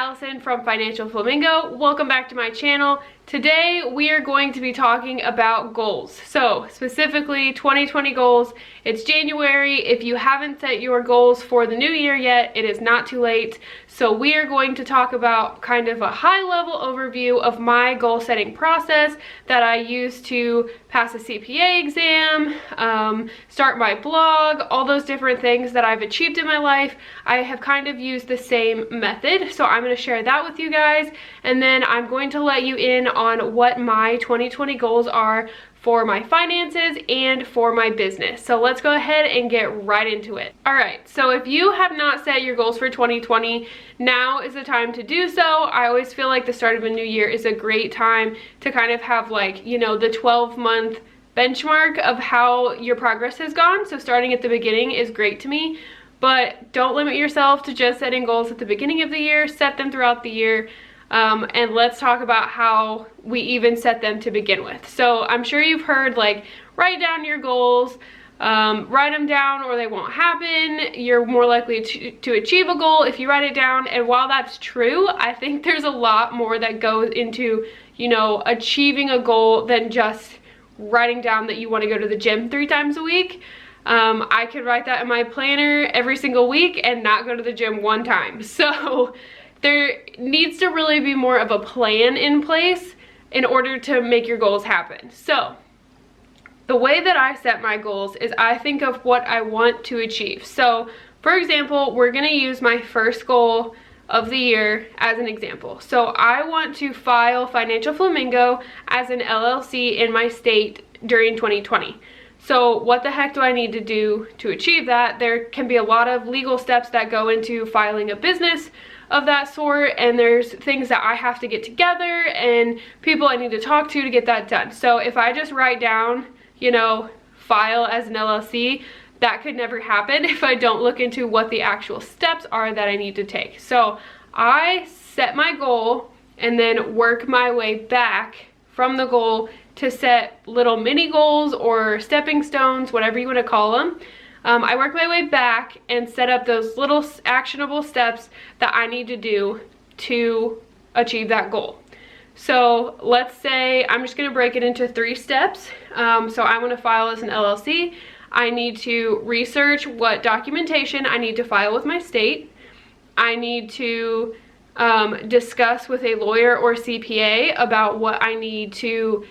Allison from Financial Flamingo. Welcome back to my channel. Today we are going to be talking about goals. So specifically 2020 goals. It's January. If you haven't set your goals for the new year yet, it is not too late. So we are going to talk about kind of a high-level overview of my goal setting process that I use to pass a CPA exam, start my blog, all those different things that I've achieved in my life. I have kind of used the same method, so I'm going to share that with you guys, and then I'm going to let you in on what my 2020 goals are for my finances and for my business. So let's go ahead and get right into it. All right, so if you have not set your goals for 2020, now is the time to do so. I always feel like the start of a new year is a great time to kind of have, like, you know, the 12-month benchmark of how your progress has gone. So starting at the beginning is great to me, but don't limit yourself to just setting goals at the beginning of the year. Set them throughout the year. And let's talk about how we even set them to begin with. So I'm sure you've heard, like, write down your goals, write them down or they won't happen. You're more likely to achieve a goal if you write it down. And while that's true, I think there's a lot more that goes into, you know, achieving a goal than just writing down that you want to go to the gym 3 times a week. I could write that in my planner every single week and not go to the gym 1 time. So there needs to really be more of a plan in place in order to make your goals happen. So the way that I set my goals is I think of what I want to achieve. So for example, we're going to use my first goal of the year as an example. So I want to file Financial Flamingo as an LLC in my state during 2020. So what the heck do I need to do to achieve that? There can be a lot of legal steps that go into filing a business of that sort, and there's things that I have to get together and people I need to talk to get that done. So if I just write down, you know, file as an LLC, that could never happen if I don't look into what the actual steps are that I need to take. So I set my goal and then work my way back from the goal to set little mini goals or stepping stones, whatever you want to call them. I work my way back and set up those little actionable steps that I need to do to achieve that goal. So let's say I'm just going to break it into 3 steps. So I want to file as an LLC. I need to research what documentation I need to file with my state. I need to discuss with a lawyer or CPA about what I need to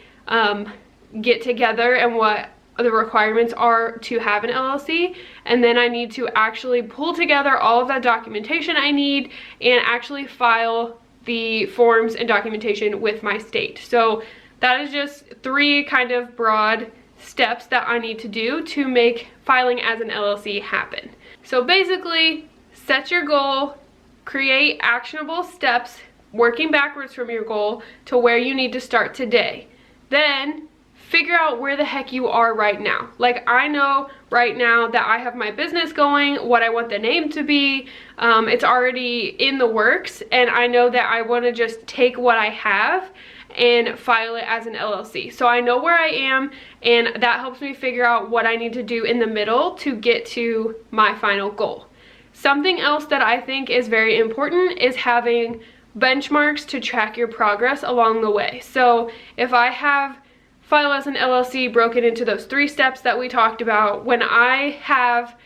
get together and what the requirements are to have an LLC, and then I need to actually pull together all of that documentation I need and actually file the forms and documentation with my state. So that is just 3 kind of broad steps that I need to do to make filing as an LLC happen. So basically, set your goal, create actionable steps working backwards from your goal to where you need to start today. Then figure out where the heck you are right now. Like, I know right now that I have my business going, what I want the name to be. It's already in the works, and I know that I want to just take what I have and file it as an LLC. So I know where I am, and that helps me figure out what I need to do in the middle to get to my final goal. Something else that I think is very important is having benchmarks to track your progress along the way. So if I have file as an LLC broken into those 3 steps that we talked about, when I have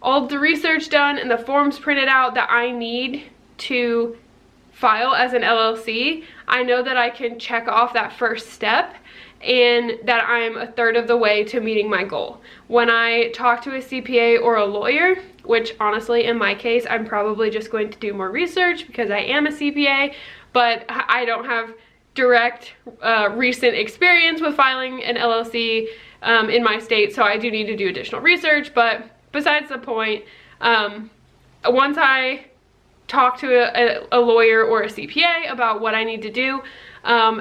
all the research done and the forms printed out that I need to file as an LLC, I know that I can check off that first step and that I'm a third of the way to meeting my goal. When I talk to a CPA or a lawyer, which honestly in my case I'm probably just going to do more research because I am a CPA, but I don't have direct recent experience with filing an LLC in my state, so I do need to do additional research. But besides the point, once I talk to a lawyer or a CPA about what I need to do,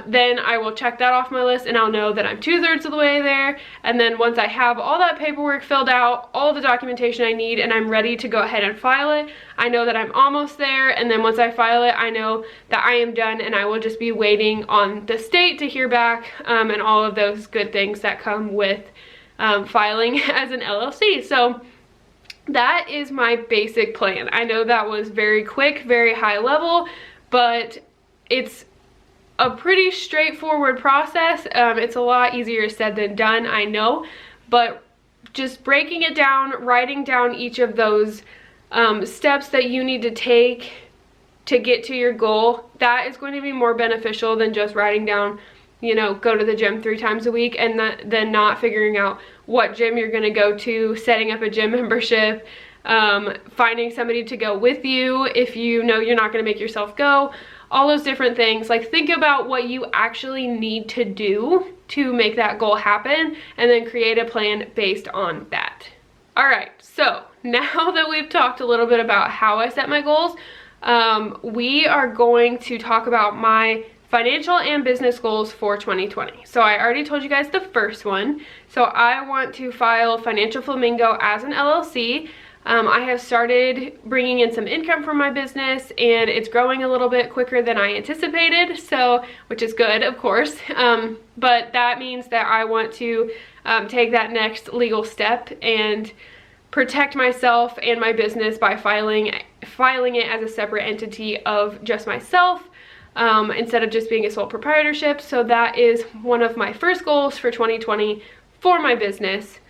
then I will check that off my list and I'll know that I'm 2/3 of the way there. And then once I have all that paperwork filled out, all the documentation I need, and I'm ready to go ahead and file it, I know that I'm almost there. And then once I file it, I know that I am done, and I will just be waiting on the state to hear back, and all of those good things that come with filing as an LLC. So that is my basic plan. I know that was very quick, very high level, but it's a pretty straightforward process. It's a lot easier said than done, I know, but just breaking it down, writing down each of those steps that you need to take to get to your goal, that is going to be more beneficial than just writing down, you know, go to the gym 3 times a week and then not figuring out what gym you're going to go to, setting up a gym membership, finding somebody to go with you if you know you're not going to make yourself go, all those different things. Like, think about what you actually need to do to make that goal happen, and then create a plan based on that. All right, so now that we've talked a little bit about how I set my goals, we are going to talk about my financial and business goals for 2020. So I already told you guys the first one. So I want to file Financial Flamingo as an LLC. I have started bringing in some income from my business, and it's growing a little bit quicker than I anticipated, so, which is good, of course, but that means that I want to take that next legal step and protect myself and my business by filing it as a separate entity of just myself, instead of just being a sole proprietorship. So that is one of my first goals for 2020 for my business.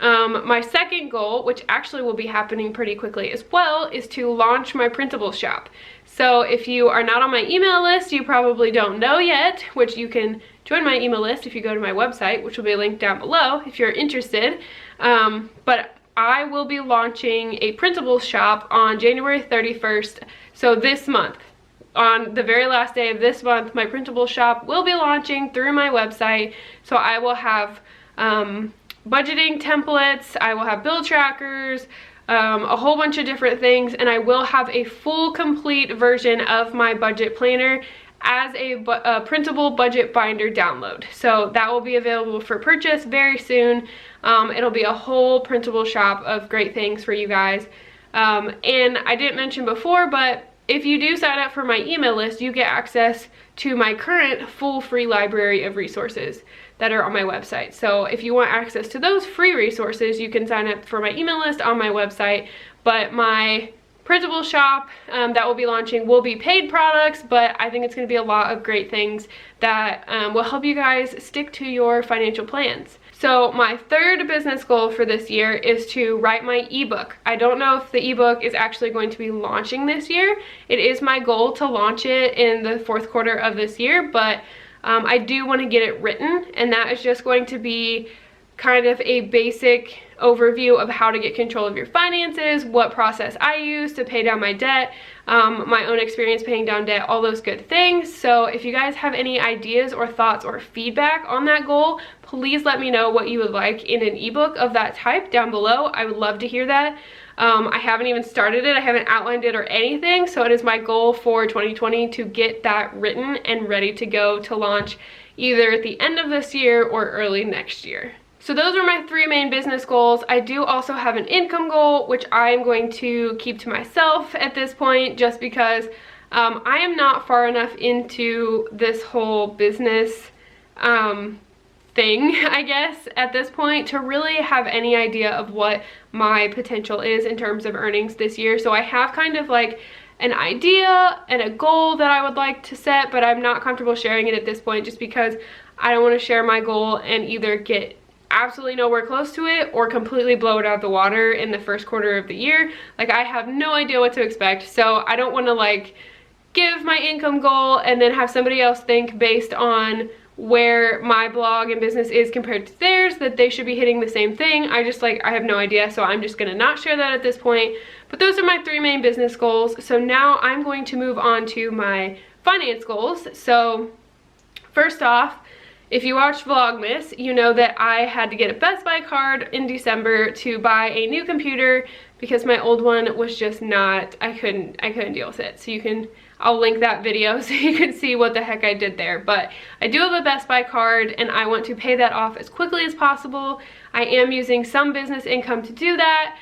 My second goal, which actually will be happening pretty quickly as well, is to launch my printable shop. So if you are not on my email list, you probably don't know yet, which you can join my email list if you go to my website, which will be linked down below if you're interested. But I will be launching a printable shop on January 31st, so this month. On the very last day of this month, my printable shop will be launching through my website. So I will have budgeting templates, I will have bill trackers, a whole bunch of different things, and I will have a full complete version of my budget planner as a printable budget binder download. So that will be available for purchase very soon. It'll be a whole printable shop of great things for you guys. And I didn't mention before, but if you do sign up for my email list, you get access to my current full free library of resources that are on my website. So if you want access to those free resources, you can sign up for my email list on my website. But my printable shop that will be launching will be paid products, but I think it's going to be a lot of great things that will help you guys stick to your financial plans. So my third business goal for this year is to write my ebook. I don't know if the ebook is actually going to be launching this year. It is my goal to launch it in the 4th quarter of this year, but I do want to get it written, and that is just going to be kind of a basic overview of how to get control of your finances, what process I use to pay down my debt, my own experience paying down debt, all those good things. So if you guys have any ideas or thoughts or feedback on that goal, please let me know what you would like in an ebook of that type down below. I would love to hear that. I haven't even started it, I haven't outlined it or anything, so it is my goal for 2020 to get that written and ready to go to launch either at the end of this year or early next year. So those are my 3 main business goals. I do also have an income goal, which I am going to keep to myself at this point, just because I am not far enough into this whole business thing, I guess, at this point to really have any idea of what my potential is in terms of earnings this year. So I have kind of like an idea and a goal that I would like to set, but I'm not comfortable sharing it at this point just because I don't want to share my goal and either get absolutely nowhere close to it or completely blow it out of the water in the 1st quarter of the year. Like, I have no idea what to expect, so I don't want to like give my income goal and then have somebody else think based on where my blog and business is compared to theirs that they should be hitting the same thing. I have no idea, so I'm just gonna not share that at this point. But those are my 3 main business goals. So now I'm going to move on to my finance goals. So first off, if you watched Vlogmas, you know that I had to get a Best Buy card in December to buy a new computer because my old one was just not, I couldn't deal with it. So I'll link that video so you can see what the heck I did there. But I do have a Best Buy card and I want to pay that off as quickly as possible. I am using some business income to do that,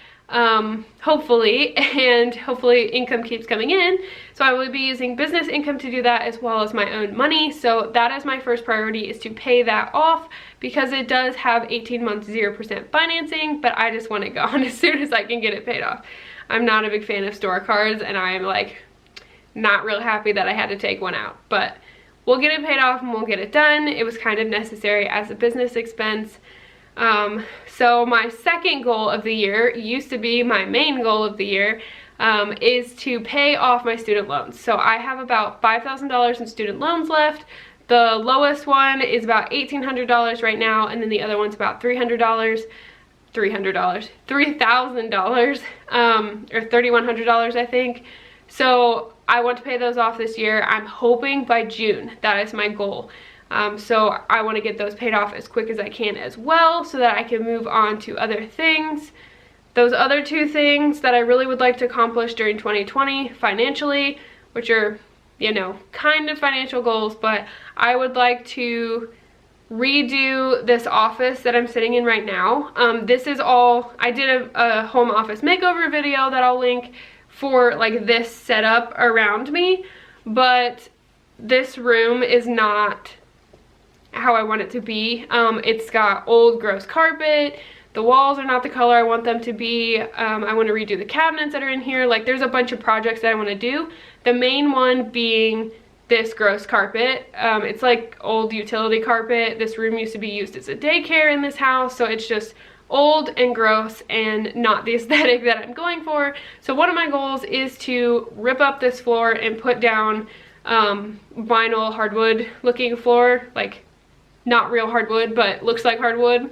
hopefully, and hopefully income keeps coming in. So I will be using business income to do that as well as my own money. So that is my first priority, is to pay that off because it does have 18 months 0% financing, but I just want it gone as soon as I can get it paid off. I'm not a big fan of store cards and I am like not real happy that I had to take one out, but we'll get it paid off and we'll get it done. It was kind of necessary as a business expense. So my second goal of the year, used to be my main goal of the year, is to pay off my student loans. So I have about $5,000 in student loans left. The lowest one is about $1,800 right now, and then the other one's about $3,000, or $3,100, I think. So I want to pay those off this year. I'm hoping by June. That is my goal. So I want to get those paid off as quick as I can as well, so that I can move on to other things. Those other two things that I really would like to accomplish during 2020 financially, which are, you know, kind of financial goals, but I would like to redo this office that I'm sitting in right now. This is all, I did a home office makeover video that I'll link for like this setup around me, but this room is not how I want it to be. It's got old gross carpet. The walls are not the color I want them to be. I want to redo the cabinets that are in here. Like, there's a bunch of projects that I want to do. The main one being this gross carpet. It's like old utility carpet. This room used to be used as a daycare in this house, so it's just old and gross and not the aesthetic that I'm going for. So one of my goals is to rip up this floor and put down vinyl hardwood looking floor, like not real hardwood, but looks like hardwood,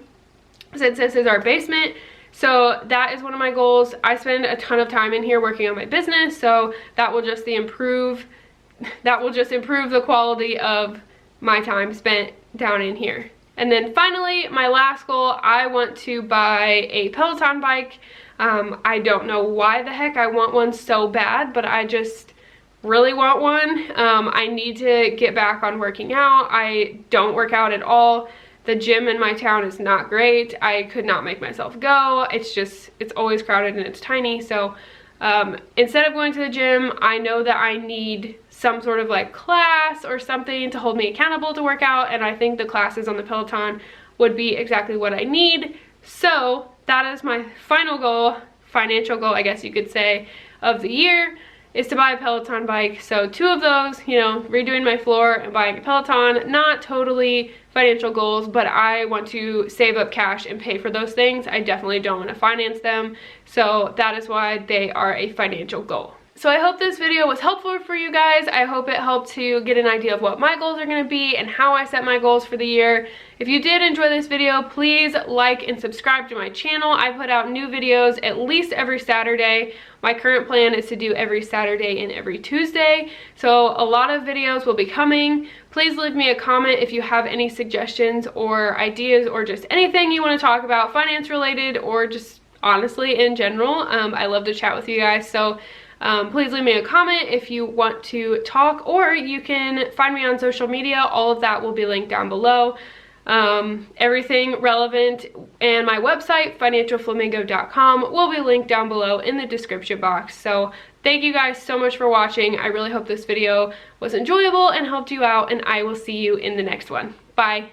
since this is our basement. So that is one of my goals. I spend a ton of time in here working on my business, so that will just improve the quality of my time spent down in here. And then finally, my last goal, I want to buy a Peloton bike. I don't know why the heck I want one so bad, but I just really want one. I need to get back on working out. I don't work out at all. The gym in my town is not great. I could not make myself go. It's always crowded and it's tiny. So instead of going to the gym, I know that I need some sort of like class or something to hold me accountable to work out, and I think the classes on the Peloton would be exactly what I need. So that is my final goal, financial goal, I guess you could say, of the year, is to buy a Peloton bike. So two of those, you know, redoing my floor and buying a Peloton, not totally financial goals, but I want to save up cash and pay for those things. I definitely don't want to finance them. So that is why they are a financial goal. So I hope this video was helpful for you guys. I hope it helped to get an idea of what my goals are going to be and how I set my goals for the year. If you did enjoy this video, please like and subscribe to my channel. I put out new videos at least every Saturday. My current plan is to do every Saturday and every Tuesday. So a lot of videos will be coming. Please leave me a comment if you have any suggestions or ideas or just anything you want to talk about, finance related or just honestly in general. I love to chat with you guys. So please leave me a comment if you want to talk, or you can find me on social media. All of that will be linked down below. Everything relevant and my website, financialflamingo.com, will be linked down below in the description box. So thank you guys so much for watching. I really hope this video was enjoyable and helped you out, and I will see you in the next one. Bye.